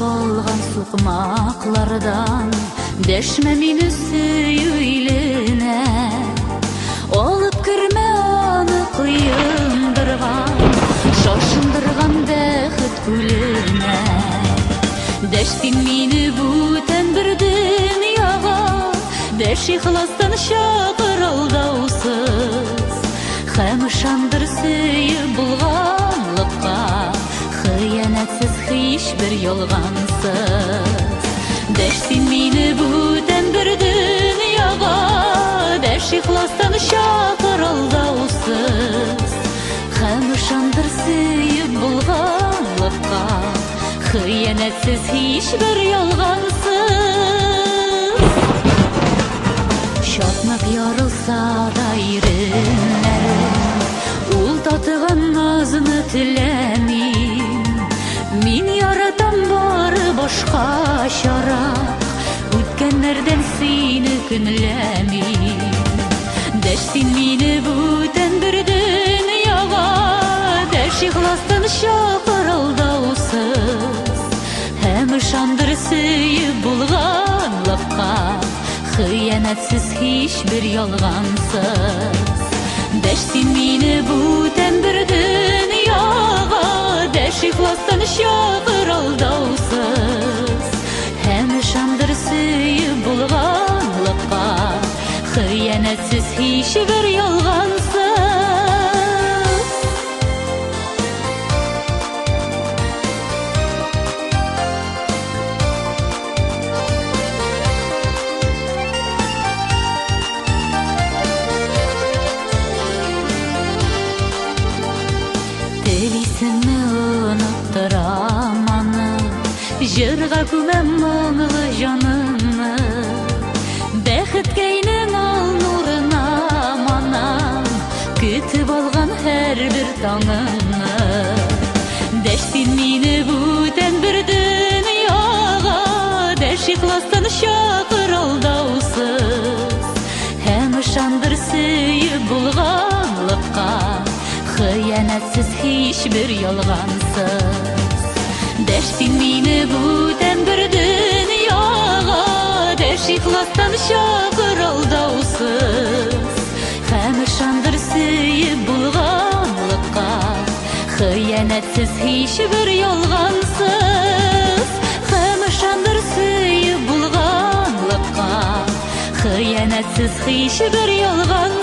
калган сукмаклардан дәшмә мине сөйләнә. Алып кермә аны кыендырган, шашындырган бәхет күленә. Дәштин мине бүтән бер дөньяга, дәш ихластан чакыр алдаусыз. Һәм ышандыр сөеп булганлыкка, хыянәтсез һичбер ялгансыз. Дәштин мине бүтән бер дөньяга, дәш ихластан чакыр алдаусыз. Һәм ышандыр сөеп булганлыкка, хыянәтсез һичбер ялгансыз. Чатнап ярылса да иреннәрем, ул татыган назны теләмим. Мин яратам бары башкачарак, үткәннәрдән сине көнләмим. Дәштин мине бүтән бер дөньяга, дәш ихластан чакыр алдаусыз. Һәм ышандыр сөеп булганлыкка, хыянәтсез һичбер ялгансыз. Дәштин мине бүтән бер дөньяга, дәш ихластан чакыр алдаусыз. Һәм ышандыр сөеп булганлыкка, хыянәтсез һичбер ялгансыз. Телисеңме оныттырам аны, жырга күмәм моңлы җанымны. Бәхеткә инем ал нурына манам, көтеп алган һәрбер таңымны. Дәштин мине бүтән бер дөньяга, дәш ихластан чакыр алдаусыз. Һәм ышандыр сөеп булганлыкка, хыянәтсез һичбер ялгансыз. Дәштин мине бүтән бер дөньяга, дәш ихластан чакыр алдаусыз. Һәм ышандыр сөеп булганлыкка, хыянәтсез һичбер ялгансыз. Һәм ышандыр сөеп булганлыкка, хыянәтсез һичбер ялгансыз.